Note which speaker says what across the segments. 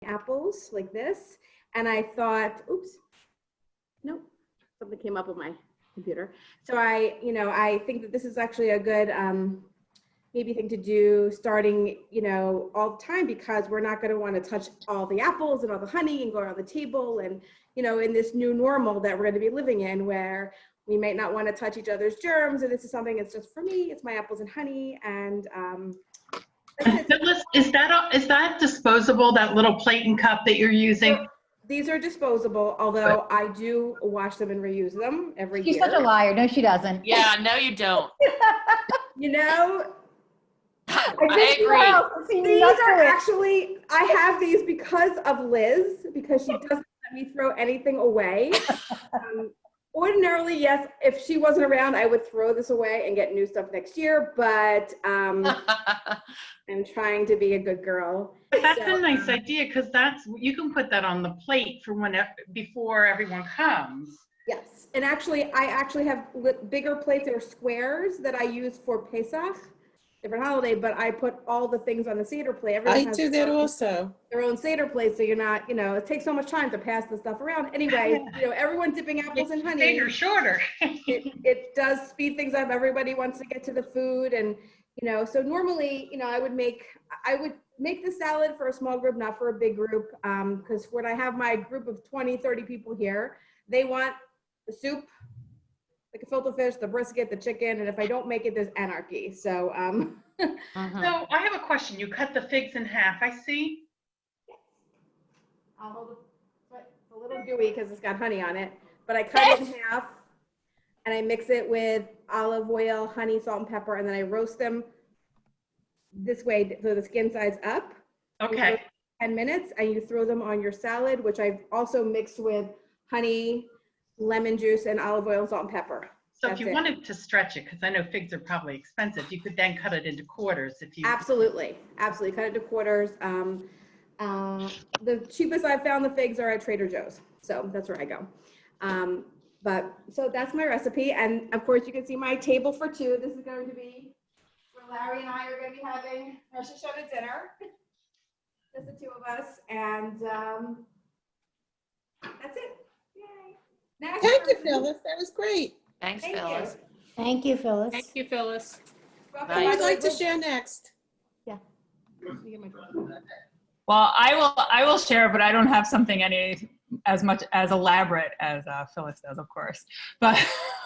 Speaker 1: apples like this. And I thought, oops, nope, something came up with my computer. So I think that this is actually a good maybe thing to do starting, all the time, because we're not going to want to touch all the apples and all the honey and go around the table. And, in this new normal that we're going to be living in, where we might not want to touch each other's germs. And this is something that's just for me. It's my apples and honey. And
Speaker 2: Phyllis, is that disposable, that little plate and cup that you're using?
Speaker 1: So, these are disposable, although I do wash them and reuse them every year.
Speaker 3: She's such a liar. No, she doesn't.
Speaker 4: Yeah, no, you don't. I agree.
Speaker 1: These are actually, I have these because of Liz, because she doesn't let me throw anything away. Ordinarily, yes, if she wasn't around, I would throw this away and get new stuff next year, but I'm trying to be a good girl.
Speaker 2: That's a nice idea, because you can put that on the plate for before everyone comes.
Speaker 1: Yes, and I actually have bigger plates. They're squares that I use for Pesach, different holiday, but I put all the things on the Seder plate. Everyone
Speaker 5: I do that also.
Speaker 1: Their own Seder plate, so you're not, it takes so much time to pass the stuff around. Anyway, everyone dipping apples in honey.
Speaker 2: Seder shorter.
Speaker 1: it does speed things up. Everybody wants to get to the food, and so normally, I would make the salad for a small group, not for a big group, because when I have my group of 20, 30 people here, they want the soup, the gefilte fish, the brisket, the chicken, and if I don't make it, there's anarchy. So,
Speaker 2: So I have a question. You cut the figs in half, I see.
Speaker 1: I'll hold it. It's a little gooey because it's got honey on it, but I cut it in half and I mix it with olive oil, honey, salt, and pepper, and then I roast them this way so the skin side's up.
Speaker 2: Okay.
Speaker 1: 10 minutes, and you throw them on your salad, which I've also mixed with honey, lemon juice, and olive oil, salt, and pepper.
Speaker 2: So if you wanted to stretch it, because I know figs are probably expensive, you could then cut it into quarters if you.
Speaker 1: Absolutely, cut it into quarters. The cheapest I've found the figs are at Trader Joe's, so that's where I go. So that's my recipe, and of course you can see my table for two. This is going to be where Larry and I are going to be having Rosh Hashanah dinner. Just the two of us, and that's it. Yay!
Speaker 5: Thank you, Phyllis. That was great.
Speaker 4: Thanks,
Speaker 1: Thank
Speaker 4: Phyllis.
Speaker 3: Thank you, Phyllis.
Speaker 6: Thank you, Phyllis.
Speaker 1: Welcome.
Speaker 4: Bye.
Speaker 5: Who would like to share next?
Speaker 6: Well, I will share, but I don't have something as much as elaborate as Phyllis does, of course. But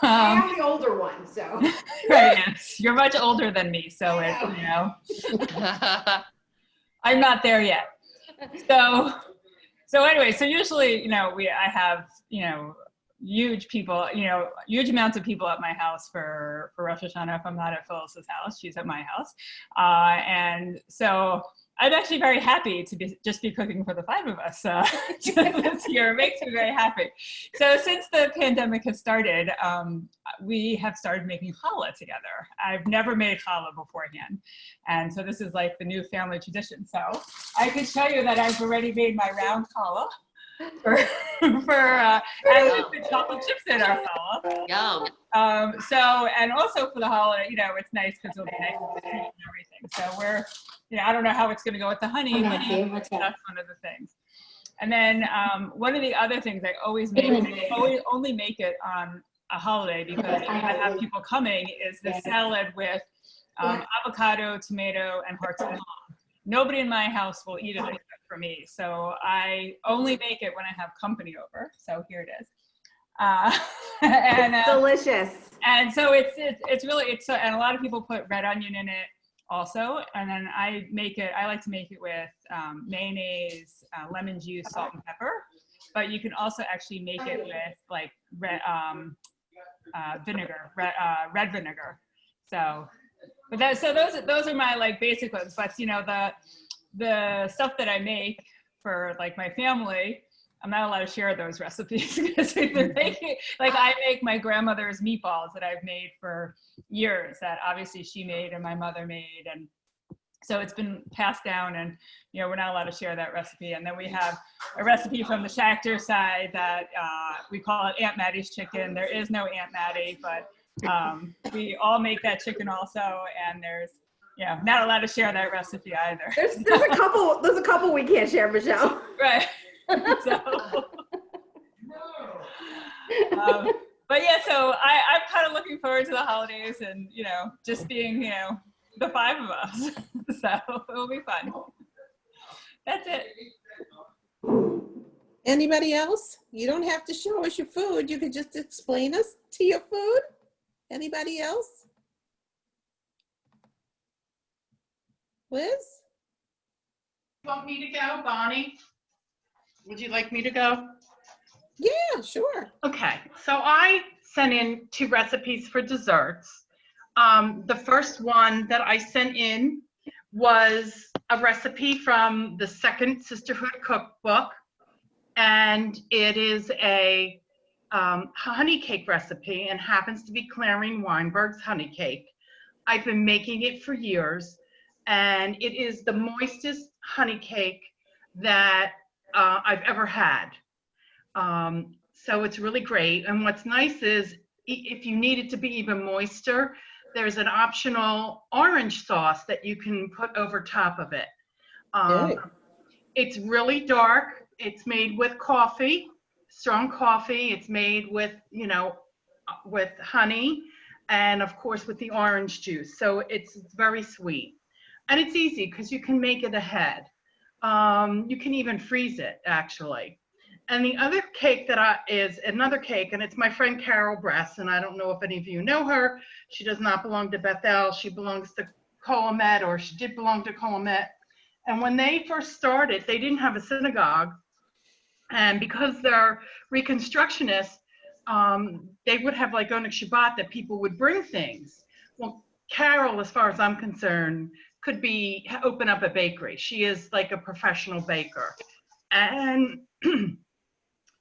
Speaker 1: I am the older one, so.
Speaker 6: right, yes, you're much older than me, so I'm not there yet. So anyway, so usually, I have, huge amounts of people at my house for Rosh Hashanah. If I'm not at Phyllis's house, she's at my house. And so I'm actually very happy to just be cooking for the five of us this year. It makes me very happy. So since the pandemic has started, we have started making challah together. I've never made challah beforehand. And so this is like the new family tradition. So I can show you that I've already made my round challah. And the chocolate chips in our challah.
Speaker 4: Yum.
Speaker 6: And also for the holiday, it's nice because it'll be nice with the treat and everything. So we're, I don't know how it's going to go with the honey, but that's one of the things. And then one of the other things I always make, only make it on a holiday because I have people coming, is the salad with avocado, tomato, and hearts of palm. Nobody in my house will eat it except for me. So I only make it when I have company over. So here it is.
Speaker 1: It's delicious.
Speaker 6: And so it's really, and a lot of people put red onion in it also. And then I like to make it with mayonnaise, lemon juice, salt, and pepper. But you can also actually make it with like red vinegar. So, but those are my like basic ones. But the stuff that I make for like my family, I'm not allowed to share those recipes because we've been making, like I make my grandmother's meatballs that I've made for years that obviously she made and my mother made. And so it's been passed down and, we're not allowed to share that recipe. And then we have a recipe from the Schachter side that we call it Aunt Maddie's chicken. There is no Aunt Maddie, but we all make that chicken also. And there's Yeah, not allowed to share that recipe either.
Speaker 1: There's a couple we can't share, Michelle.
Speaker 6: Right. So, but yeah, so I'm kind of looking forward to the holidays and, just being, the five of us. So it'll be fun. That's it.
Speaker 5: Anybody else? You don't have to show us your food. You could just explain us to your food. Anybody else? Liz?
Speaker 2: Want me to go, Bonnie? Would you like me to go?
Speaker 5: Yeah, sure.
Speaker 2: Okay, so I sent in 2 recipes for desserts. The first one that I sent in was a recipe from the Second Sisterhood Cookbook, and it is a honey cake recipe and happens to be Clarine Weinberg's honey cake. I've been making it for years, and it is the moistest honey cake that I've ever had. So it's really great. And what's nice is if you need it to be even moister, there's an optional orange sauce that you can put over top of it.
Speaker 5: Good.
Speaker 2: It's really dark. It's made with coffee, strong coffee. It's made with, with honey and of course with the orange juice. So it's very sweet. And it's easy because you can make it ahead. You can even freeze it actually. And the other cake is another cake, and it's my friend Carol Bress, and I don't know if any of you know her. She does not belong to Bethel. She belongs to Coahumet, or she did belong to Coahumet. And when they first started, they didn't have a synagogue. And because they're Reconstructionists, they would have like on a Shabbat that people would bring things. Well, Carol, as far as I'm concerned, could open up a bakery. She is like a professional baker. And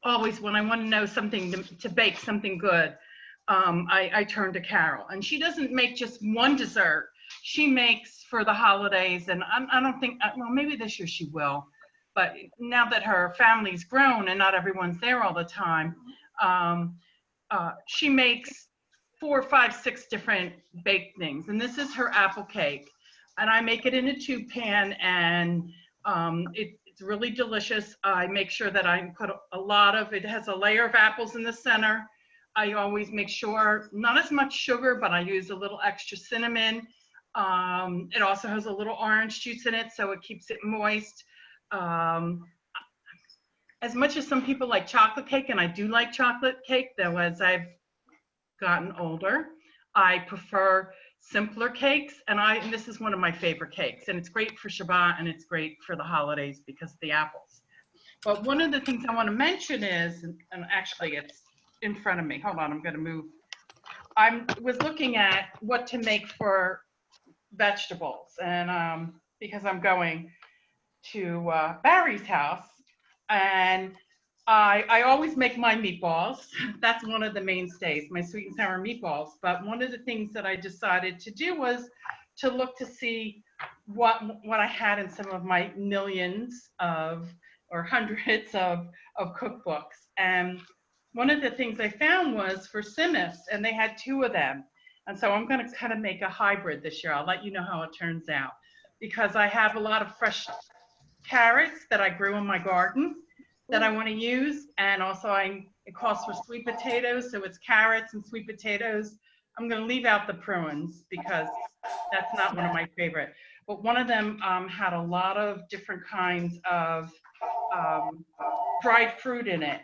Speaker 2: always when I want to know something to bake something good, I turn to Carol. And she doesn't make just one dessert. She makes for the holidays, and I don't think, well, maybe this year she will. But now that her family's grown and not everyone's there all the time, she makes 4, 5, 6 different baked things. And this is her apple cake. And I make it in a tube pan, and it's really delicious. I make sure that I put it has a layer of apples in the center. I always make sure, not as much sugar, but I use a little extra cinnamon. It also has a little orange juice in it, so it keeps it moist. As much as some people like chocolate cake, and I do like chocolate cake, though as I've gotten older, I prefer simpler cakes, and this is one of my favorite cakes, and it's great for Shabbat and it's great for the holidays because of the apples. But one of the things I want to mention is, and actually it's in front of me. Hold on, I'm going to move. I was looking at what to make for vegetables, and because I'm going to Barry's house, and I always make my meatballs. That's one of the mainstays, my sweet and sour meatballs. But one of the things that I decided to do was to look to see what I had in some of my millions or hundreds of cookbooks. And one of the things I found was for Simmus, and they had 2 of them. And so I'm going to kind of make a hybrid this year. I'll let you know how it turns out, because I have a lot of fresh carrots that I grew in my garden that I want to use, and also it calls for sweet potatoes, so it's carrots and sweet potatoes. I'm going to leave out the prunes because that's not one of my favorite, but one of them had a lot of different kinds of dried fruit in it.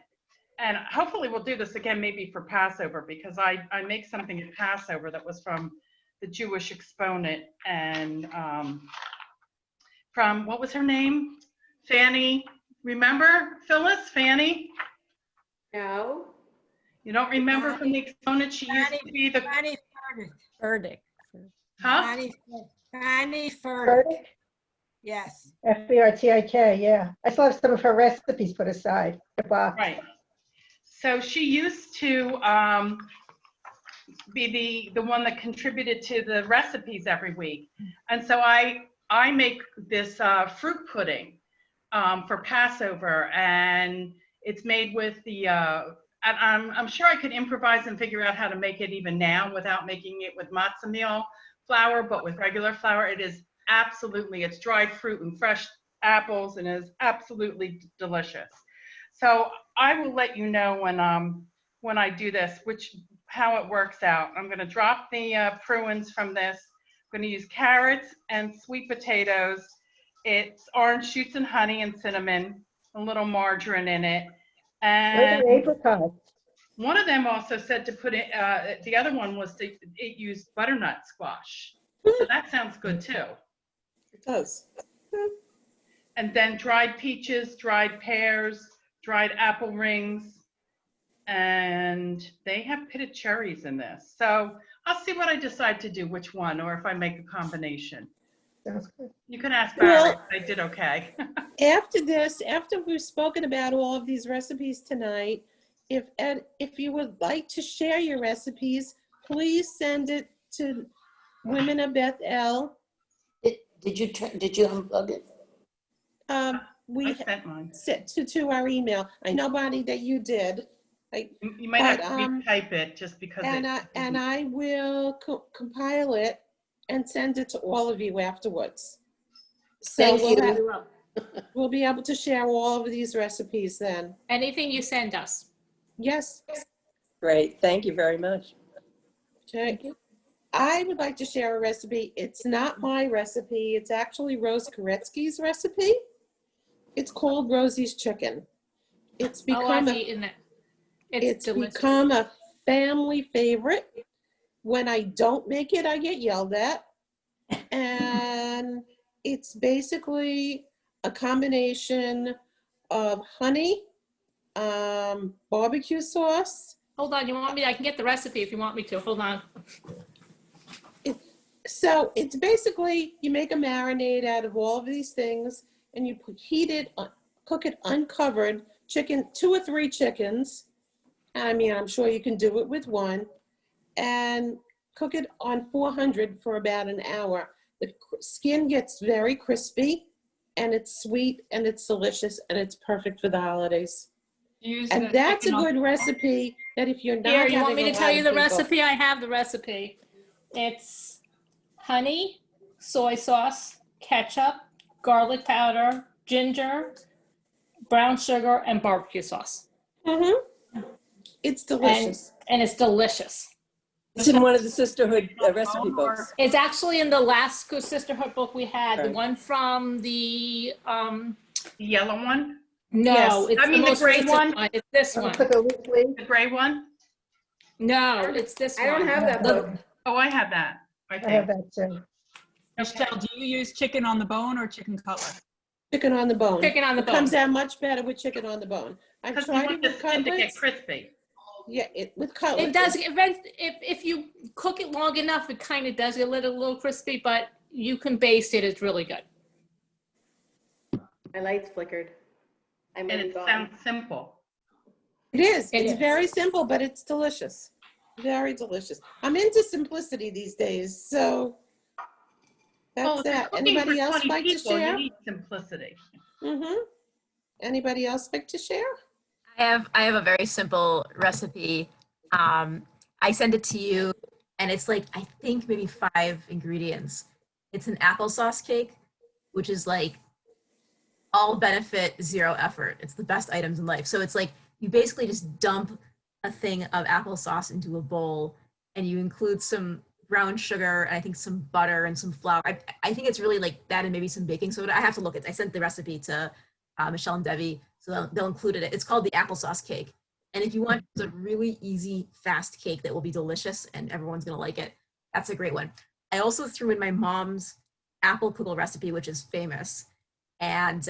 Speaker 2: And hopefully we'll do this again maybe for Passover, because I make something at Passover that was from the Jewish exponent, and from, what was her name? Fanny. Remember, Phyllis? Fanny?
Speaker 1: No.
Speaker 2: You don't remember from the exponent? She used to be the...
Speaker 7: Fanny Furtick.
Speaker 2: Huh?
Speaker 7: Fanny Furtick. Yes.
Speaker 8: F-E-R-T-I-K, yeah. I still have some of her recipes put aside.
Speaker 2: Right. So she used to be the one that contributed to the recipes every week. And so I make this fruit pudding for Passover, and it's made with the, and I'm sure I could improvise and figure out how to make it even now without making it with matzah meal flour, but with regular flour. It is absolutely, it's dried fruit and fresh apples, and it is absolutely delicious. So I will let you know when I do this, how it works out. I'm going to drop the prunes from this. I'm going to use carrots and sweet potatoes. It's orange shoots and honey and cinnamon, a little margarine in it.
Speaker 8: Where
Speaker 2: And
Speaker 8: the apricots?
Speaker 2: one of them also said to put it, the other one was it used butternut squash. So that sounds good too.
Speaker 5: It does.
Speaker 2: And then dried peaches, dried pears, dried apple rings, and they have pitted cherries in this. So I'll see what I decide to do, which one, or if I make a combination.
Speaker 8: Sounds good.
Speaker 2: You can ask Barry.
Speaker 5: Well-
Speaker 2: I did okay.
Speaker 5: After this, after we've spoken about all of these recipes tonight, if you would like to share your recipes, please send it to Women of Beth El.
Speaker 9: Did you unplug it?
Speaker 5: We
Speaker 2: I sent mine.
Speaker 5: sent to our email. I know, Bonnie, that you did.
Speaker 2: You might have to
Speaker 5: But,
Speaker 2: retype it just because
Speaker 5: And I will compile it and send it to all of you afterwards. So
Speaker 9: Thank
Speaker 5: we'll
Speaker 9: you.
Speaker 5: we'll be able to share all of these recipes then.
Speaker 10: Anything you send us.
Speaker 5: Yes.
Speaker 11: Great, thank you very much.
Speaker 5: Okay. I would like to share a recipe. It's not my recipe. It's actually Rose Koretsky's recipe. It's called Rosie's Chicken. It's
Speaker 10: Oh, I've
Speaker 5: become
Speaker 10: eaten it. It's delicious.
Speaker 5: become a family favorite. When I don't make it, I get yelled at. And it's basically a combination of honey, barbecue sauce.
Speaker 10: Hold on, you want me? I can get the recipe if you want me to. Hold on.
Speaker 5: So it's basically, you make a marinade out of all of these things and you heat it, cook it uncovered, 2 or 3 chickens. I mean, I'm sure you can do it with 1, and cook it on 400 for about an hour. The skin gets very crispy and it's sweet and it's delicious and it's perfect for the holidays. And that's a good recipe that if you're not
Speaker 10: Here, you want
Speaker 5: having
Speaker 10: me
Speaker 5: a
Speaker 10: to tell
Speaker 5: lot
Speaker 10: you
Speaker 5: of
Speaker 10: the
Speaker 5: people-
Speaker 10: recipe? I have the recipe. It's honey, soy sauce, ketchup, garlic powder, ginger, brown sugar, and barbecue sauce.
Speaker 5: It's delicious.
Speaker 10: And it's delicious.
Speaker 11: It's in one of the Sisterhood recipe books.
Speaker 10: It's actually in the last Sisterhood book we had, the
Speaker 11: Right.
Speaker 10: one from the,
Speaker 2: The yellow one,
Speaker 10: no,
Speaker 5: Yes.
Speaker 10: it's
Speaker 2: I mean,
Speaker 10: the
Speaker 2: the
Speaker 10: most
Speaker 2: gray
Speaker 10: recent
Speaker 2: one?
Speaker 10: one. It's this one.
Speaker 8: Put the loose leaf.
Speaker 2: the gray one.
Speaker 10: No, it's this
Speaker 1: I
Speaker 10: one.
Speaker 1: don't have that book.
Speaker 2: Oh, I have that. I
Speaker 8: I have
Speaker 2: think.
Speaker 8: that too.
Speaker 6: Michelle, do you use chicken on the bone or chicken cutlet?
Speaker 5: Chicken on the bone.
Speaker 10: Chicken on the
Speaker 5: It comes
Speaker 10: bone.
Speaker 5: out much better with chicken on the bone. I've
Speaker 2: Because you
Speaker 5: tried
Speaker 2: want
Speaker 5: it
Speaker 2: the
Speaker 5: with
Speaker 2: skin to get
Speaker 5: cutlets.
Speaker 2: crispy.
Speaker 5: Yeah, with cutlets.
Speaker 10: It does, if you cook it long enough, it kind of does get a little crispy, but you can baste it, it's really good.
Speaker 1: My lights flickered. I might
Speaker 2: And
Speaker 1: be
Speaker 2: it
Speaker 1: gone.
Speaker 2: sounds simple.
Speaker 5: It is.
Speaker 10: It
Speaker 5: It's
Speaker 10: is.
Speaker 5: very simple, but it's delicious. Very delicious. I'm into simplicity these days, so
Speaker 2: Well,
Speaker 5: that's
Speaker 2: if you're
Speaker 5: that.
Speaker 2: cooking
Speaker 5: Anybody
Speaker 2: for
Speaker 5: else
Speaker 2: 20
Speaker 5: like to
Speaker 2: people,
Speaker 5: share?
Speaker 2: you need simplicity.
Speaker 5: Anybody else like to share?
Speaker 12: I have a very simple recipe. I send it to you, and it's like, I think maybe 5 ingredients. It's an applesauce cake, which is like all benefit, 0 effort. It's the best items in life. So it's like you basically just dump a thing of applesauce into a bowl, and you include some brown sugar, and I think some butter and some flour. I think it's really like that, and maybe some baking soda. I have to look at. I sent the recipe to Michelle and Debbie, so they'll include it. It's called the applesauce cake. And if you want a really easy, fast cake that will be delicious and everyone's gonna like it, that's a great one. I also threw in my mom's apple pickle recipe, which is famous, and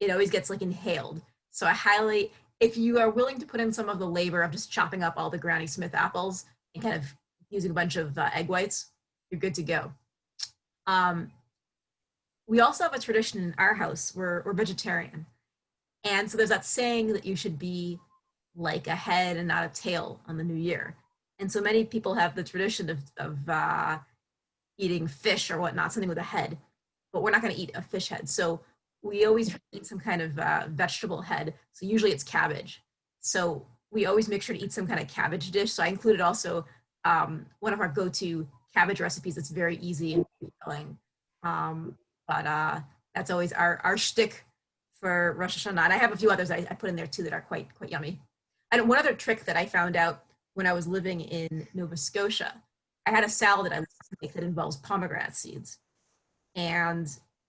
Speaker 12: it always gets like inhaled. So I highly, if you are willing to put in some of the labor of just chopping up all the Granny Smith apples and kind of using a bunch of egg whites, you're good to go. We also have a tradition in our house. We're vegetarian. And so there's that saying that you should be like a head and not a tail on the new year. And so many people have the tradition of eating fish or whatnot, something with a head, but we're not going to eat a fish head. So we always try to eat some kind of vegetable head. So usually it's cabbage. So we always make sure to eat some kind of cabbage dish. So I included also one of our go-to cabbage recipes. It's very easy and filling. But that's always our shtick for Rosh Hashanah. And I have a few others I put in there too that are quite yummy. And one other trick that I found out when I was living in Nova Scotia, I had a salad that I like to make that involves pomegranate seeds. And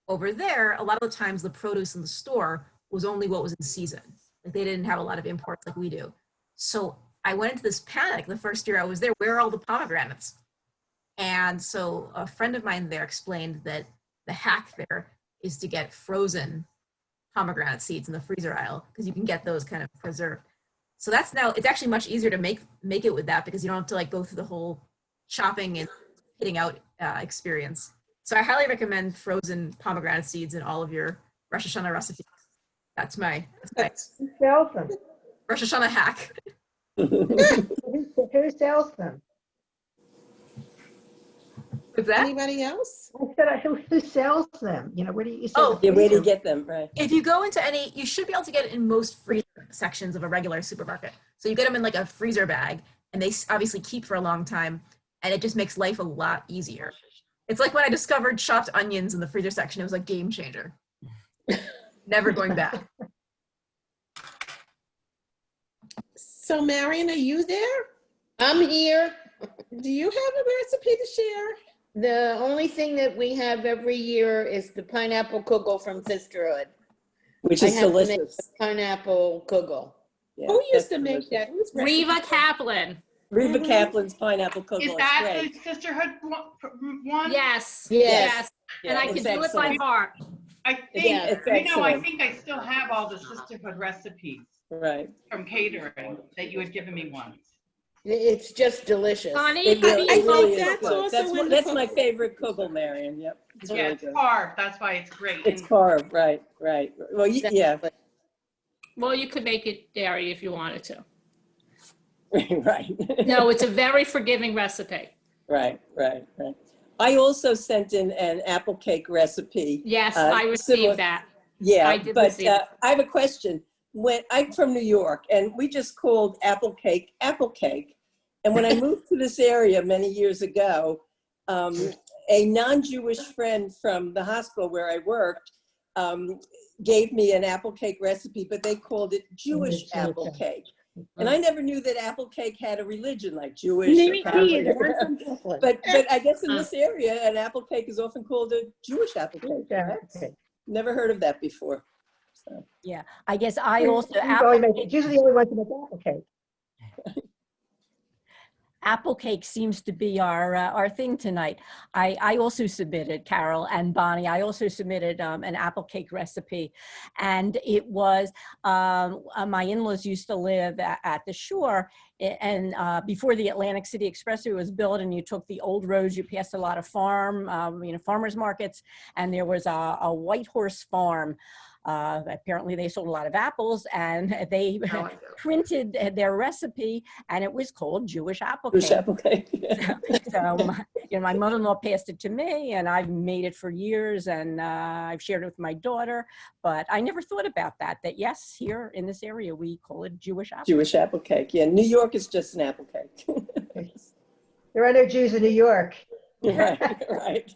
Speaker 12: over there, a lot of the times the produce in the store was only what was in season. Like they didn't have a lot of imports like we do. So I went into this panic the first year I was there. Where are all the pomegranates? And so a friend of mine there explained that the hack there is to get frozen pomegranate seeds in the freezer aisle because you can get those kind of preserved. So that's now, it's actually much easier to make it with that because you don't have to like go through the whole chopping and hitting out experience. So I highly recommend frozen pomegranate seeds in all of your Rosh Hashanah recipes. That's my
Speaker 8: Who sells them?
Speaker 12: Rosh Hashanah hack.
Speaker 8: Who sells them?
Speaker 12: What's that?
Speaker 5: Anybody else?
Speaker 8: I said, who sells them? You know, where do you say?
Speaker 12: Oh,
Speaker 11: Yeah, where do you get them? Right.
Speaker 12: If you go into any, you should be able to get it in most freezer sections of a regular supermarket. So you get them in like a freezer bag and they obviously keep for a long time and it just makes life a lot easier. It's like when I discovered chopped onions in the freezer section, it was a game changer. Never going back.
Speaker 5: So Marion, are you there?
Speaker 13: I'm here.
Speaker 5: Do you have a recipe to share?
Speaker 13: The only thing that we have every year is the pineapple kugel from Sisterhood.
Speaker 11: Which
Speaker 13: I
Speaker 11: is
Speaker 13: have to make
Speaker 11: delicious.
Speaker 13: the pineapple kugel.
Speaker 11: Yeah,
Speaker 5: Who used
Speaker 11: that's
Speaker 5: to make
Speaker 11: delicious.
Speaker 5: that? Whose
Speaker 10: Reva
Speaker 5: recipe?
Speaker 10: Kaplan.
Speaker 11: Reva Kaplan's pineapple kugel
Speaker 2: Is
Speaker 11: is
Speaker 2: that
Speaker 11: great.
Speaker 2: the sisterhood one?
Speaker 10: Yes.
Speaker 13: Yes.
Speaker 10: And I
Speaker 11: Yeah,
Speaker 10: can
Speaker 11: it's
Speaker 10: do it by
Speaker 11: excellent.
Speaker 10: heart.
Speaker 2: I think,
Speaker 11: It's
Speaker 2: I
Speaker 11: excellent.
Speaker 2: think I still have all the sisterhood recipes
Speaker 11: Right.
Speaker 2: from catering that you had given me once.
Speaker 13: It's just delicious.
Speaker 10: Bonnie,
Speaker 11: It really,
Speaker 5: I
Speaker 11: it really
Speaker 5: think
Speaker 11: is
Speaker 5: that's
Speaker 11: good.
Speaker 5: also
Speaker 11: That's,
Speaker 5: in the
Speaker 11: that's my
Speaker 5: cookbook.
Speaker 11: favorite kugel, Marion. Yep. It's
Speaker 2: Yeah,
Speaker 11: really
Speaker 2: it's
Speaker 11: good.
Speaker 2: carved, that's why it's great.
Speaker 11: It's
Speaker 2: And
Speaker 11: carved, right, right. Well, yeah,
Speaker 10: Well, you could make it dairy if you wanted to.
Speaker 11: right.
Speaker 10: No, it's a very forgiving recipe.
Speaker 11: Right. I also sent in an apple cake recipe.
Speaker 10: Yes,
Speaker 11: Uh,
Speaker 10: I
Speaker 11: similar-
Speaker 10: received that.
Speaker 11: Yeah,
Speaker 10: I did
Speaker 11: but
Speaker 10: receive it.
Speaker 11: I have a question. When I'm from New York, and we just called apple cake. And when I moved to this area many years ago, a non-Jewish friend from the hospital where I worked gave me an apple cake recipe, but they called it Jewish apple cake. And I never knew that apple cake had a religion like Jewish or Catholic. But I guess in this area, an apple cake is often called a Jewish apple cake.
Speaker 8: Okay.
Speaker 11: Never heard of that before. So.
Speaker 14: Yeah, I guess I also,
Speaker 8: Usually the only ones who make apple cake.
Speaker 14: apple cake seems to be our thing tonight. I also submitted, Carol and Bonnie, I also submitted an apple cake recipe. And it was, my in-laws used to live at the shore, and before the Atlantic City Expressway was built and you took the old roads, you passed a lot of farmers markets, and there was a White Horse Farm. Apparently they sold a lot of apples, and they printed their recipe, and it was called Jewish apple cake.
Speaker 11: Jewish apple cake.
Speaker 14: So my mother-in-law passed it to me, and I've made it for years, and I've shared it with my daughter. But I never thought about that yes, here in this area we call it Jewish apple.
Speaker 11: Jewish apple cake. Yeah, New York is just an apple cake.
Speaker 8: There are no Jews in New York.
Speaker 11: right.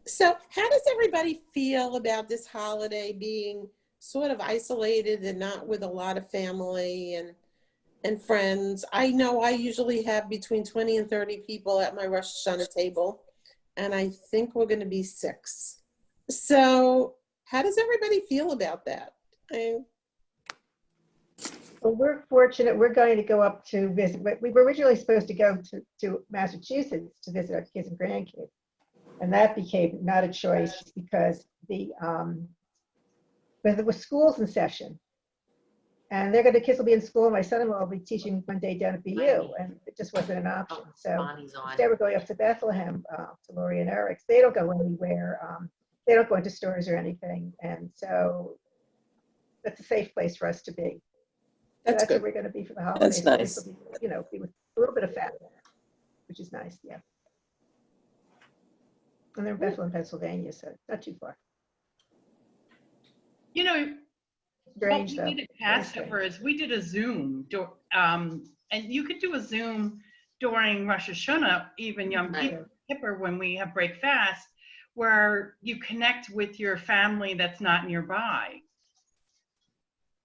Speaker 5: So how does everybody feel about this holiday being sort of isolated and not with a lot of family and friends? I know I usually have between 20 and 30 people at my Rosh Hashanah table, and I think we're going to be 6. So how does everybody feel about that?
Speaker 8: Well, we're fortunate. We're going to go up to visit. We were originally supposed to go to Massachusetts to visit our kids and grandkids. And that became not a choice because there was schools in session. And the kids will be in school. My son-in-law will be teaching one day down at BU, and it just wasn't an option. So instead we're going up to Bethlehem, to Lori and Eric's. They don't go anywhere. They don't go into stores or anything. And so that's a safe place for us to be. So that's where we're going to be for the holidays.
Speaker 11: That's nice.
Speaker 8: We'll be with a little bit of family, which is nice, yeah. And they're in Bethlehem, Pennsylvania, so not too far.
Speaker 2: you know,
Speaker 8: Strange,
Speaker 2: what we did at Passover is we did a Zoom And you could do a Zoom during Rosh Hashanah, even Yom Kippur, when we have break fast, where you connect with your family that's not nearby.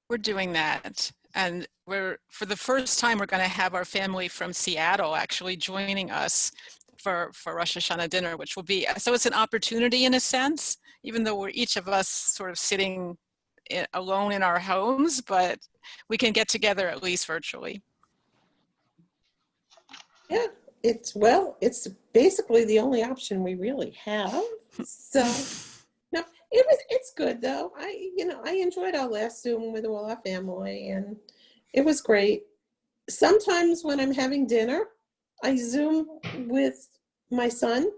Speaker 15: We're doing that. And for the first time, we're going to have our family from Seattle actually joining us for Rosh Hashanah dinner, which will be, so it's an opportunity in a sense, even though we're each of us sort of sitting alone in our homes, but we can get together at least virtually.
Speaker 5: Yeah, it's basically the only option we really have. So, no, it's good though. I enjoyed our last Zoom with all our family, and it was great. Sometimes when I'm having dinner, I Zoom with my son,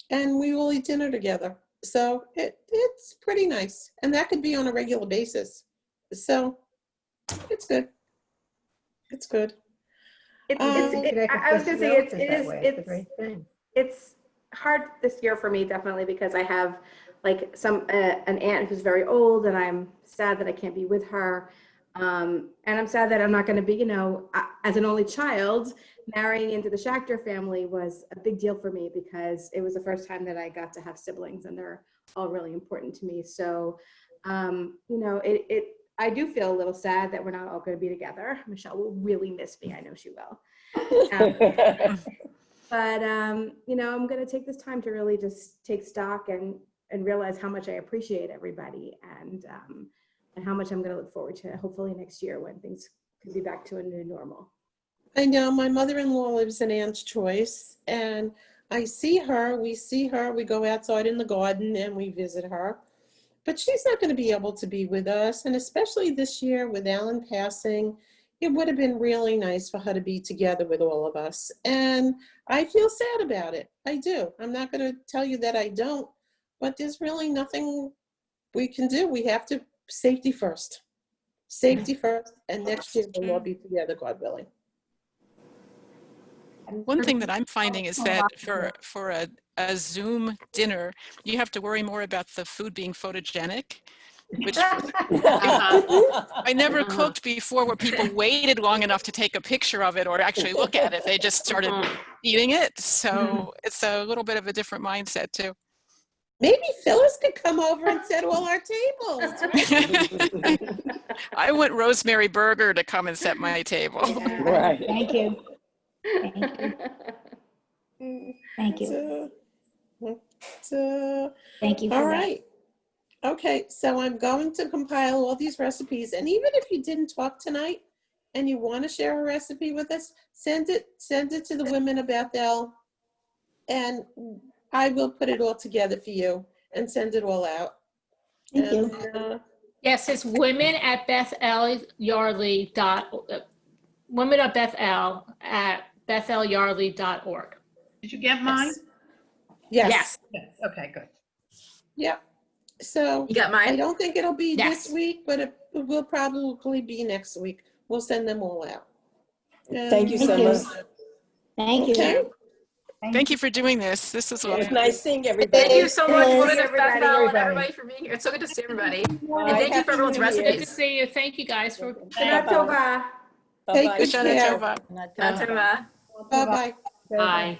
Speaker 5: and we will eat dinner together. So it's pretty nice, and that could be on a regular basis. So it's good. It's good.
Speaker 1: I was gonna say
Speaker 8: it's a great thing.
Speaker 1: It's hard this year for me, definitely, because I have like an aunt who's very old, and I'm sad that I can't be with her. And I'm sad that I'm not going to be, as an only child, marrying into the Schachter family was a big deal for me because it was the first time that I got to have siblings, and they're all really important to me. So, I do feel a little sad that we're not all going to be together. Michelle will really miss me. I know she will. But I'm going to take this time to really just take stock and realize how much I appreciate everybody, and how much I'm going to look forward to hopefully next year when things can be back to a new normal.
Speaker 5: I know my mother-in-law lives in Ann's Choice, and we see her, we go outside in the garden and we visit her, but she's not going to be able to be with us. And especially this year with Alan passing, it would have been really nice for her to be together with all of us. And I feel sad about it. I do. I'm not going to tell you that I don't, but there's really nothing we can do. We have to safety first, and next year we'll all be together, God willing.
Speaker 15: One thing that I'm finding is that for a Zoom dinner, you have to worry more about the food being photogenic, which I never cooked before, where people waited long enough to take a picture of it or actually look at it. They just started eating it. So it's a little bit of a different mindset too.
Speaker 5: Maybe Phyllis could come over and set all our tables.
Speaker 15: I want Rosemary Berger to come and set my table.
Speaker 3: Yeah. Right. Thank you. Thank you. Thank you for
Speaker 5: all
Speaker 3: that.
Speaker 5: right. Okay, so I'm going to compile all these recipes, and even if you didn't talk tonight and you want to share a recipe with us, send it to the women of Bethel, and I will put it all together for you and send it all out.
Speaker 3: Thank you.
Speaker 10: Yes, it's women of Bethel at BethelYardley.org.
Speaker 2: Did you get mine?
Speaker 5: Yes.
Speaker 2: Yes. Okay, good.
Speaker 5: Yep. So
Speaker 12: You got mine?
Speaker 5: I don't think it'll be
Speaker 10: Yes.
Speaker 5: this week, but it will probably be next week. We'll send them all out.
Speaker 11: Thank you so much.
Speaker 3: Thank you.
Speaker 5: Okay.
Speaker 15: Thank you for doing this. This is
Speaker 11: It was
Speaker 15: lovely.
Speaker 11: nice seeing everybody.
Speaker 12: Thank you so much, women of
Speaker 1: everybody.
Speaker 12: Bethel, and everybody for being here. It's so good to see everybody. And thank you for everyone's
Speaker 10: Good to
Speaker 12: recipes.
Speaker 10: see you. Thank you guys for.
Speaker 1: Shana Tova.
Speaker 5: Take good
Speaker 15: Shana
Speaker 5: care.
Speaker 15: Tova.
Speaker 12: Bye.
Speaker 5: Bye-bye.
Speaker 10: Bye.